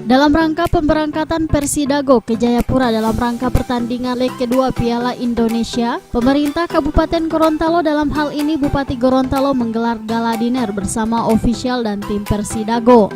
Dalam rangka pemberangkatan Persidago ke Jayapura dalam rangka pertandingan leg kedua Piala Indonesia, pemerintah Kabupaten Gorontalo dalam hal ini Bupati Gorontalo menggelar gala dinner bersama ofisial dan tim Persidago.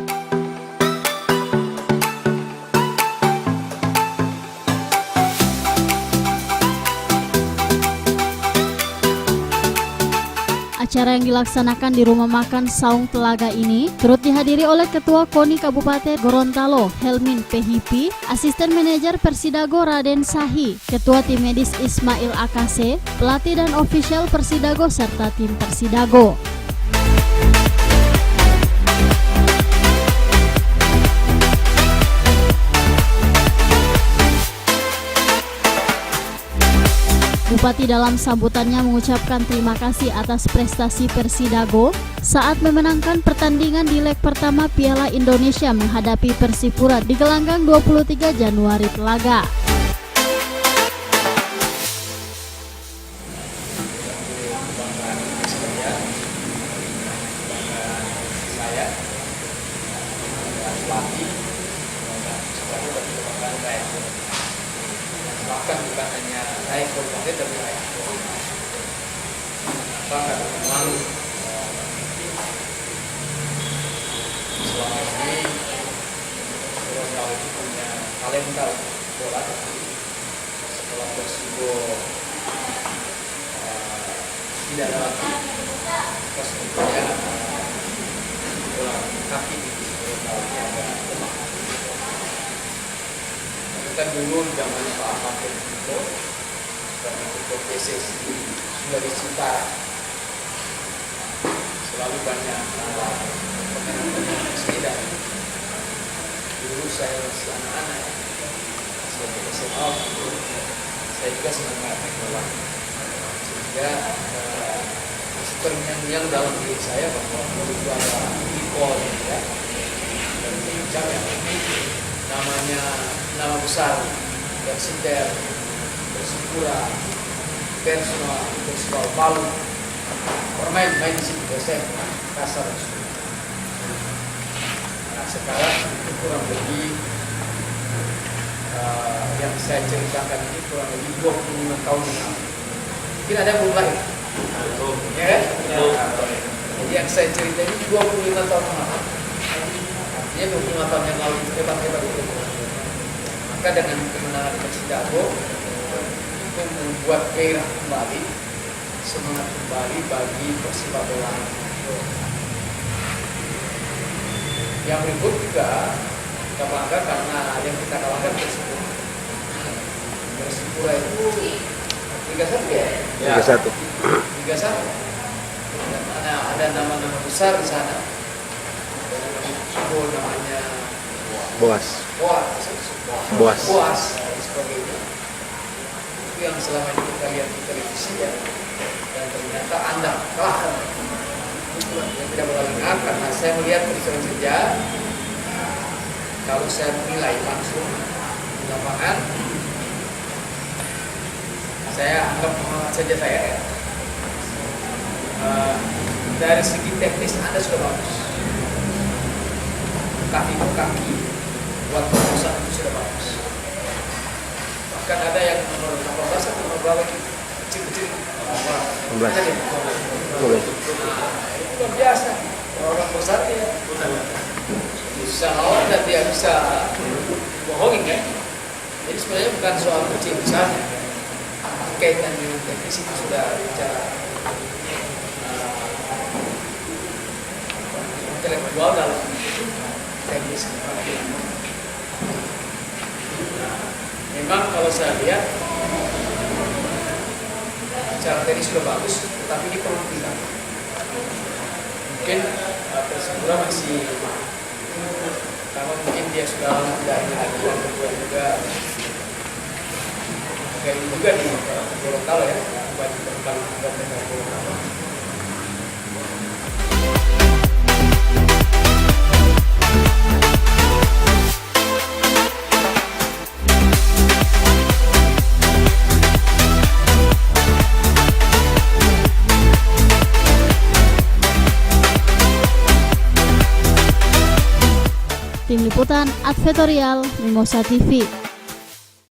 Acara yang dilaksanakan di Rumah Makan Saung Telaga ini turut dihadiri oleh Ketua KONI Kabupaten Gorontalo Helmin Pehipi, Asisten Manajer Persidago Raden Sahi, Ketua Tim Medis Ismail Akase, pelatih dan ofisial Persidago serta tim Persidago. Bupati dalam sambutannya mengucapkan terima kasih atas prestasi Persidago saat memenangkan pertandingan di leg pertama Piala Indonesia menghadapi Persipura di gelanggang 23 Januari Telaga. Bahkan bukan hanya naik kabupaten tapi naik karena memang selama ini Gorontalo itu punya talenta bola, tapi setelah Persibo tidak ada lagi kesempatannya bola kaki di Gorontalo ini agak lemah. Kan dulu zaman Pak Hakim itu dan untuk PSSI Sulawesi Utara selalu banyak pemain-pemain sepeda. Dulu saya masih anak-anak, sebagai SMA saya juga senang main bola, sehingga masih terngiang-ngiang dalam diri saya bahwa itu ada ikon ya, dan bincang yang namanya nama besar Persiter, Persipura, Persema, Persibal Palu, main di situ dosen kasar. Nah, sekarang itu kurang lebih yang saya ceritakan ini kurang lebih 25 tahun yang lalu. Mungkin ada yang belum lahir, ya kan? Jadi yang saya cerita ini 25 tahun yang lalu. Artinya 25 tahun yang lalu itu hebat-hebat itu. Maka dengan kemenangan Persidago itu membuat gairah kembali, semangat kembali bagi persepak bola. Yang berikut juga kita bangga karena yang kita kalahkan Persipura. Persipura itu 3-1 ya? 3-1. 3-1. Ada nama-nama besar di sana. Namanya Boas. Boas dan sebagainya. Itu yang selama ini kita lihat di televisi ya, dan ternyata Anda kalahkan. Yang tidak boleh lengah karena saya melihat terus saja. Kalau saya menilai langsung di lapangan, saya anggap saja saya ya. Dari segi teknis Anda sudah bagus. Kaki buat perusahaan itu sudah bagus. Bahkan ada yang nomor 18 atau nomor berapa kecil-kecil 16. Nah, itu luar biasa. Orang besar ya bisa lawan dan dia bisa bohongin kan. Jadi sebenarnya bukan soal kecil besarnya, kaitan dengan teknis itu sudah bicara intelektual dalam teknis. Memang kalau saya lihat cara teknis sudah bagus, tetapi ini perlu ditingkat. Mungkin Persipura masih, karena mungkin dia sudah dari lagi dan kedua juga kayak juga di Gorontalo ya, bagi Gorontalo. Tim Liputan Advertorial Mimosa TV.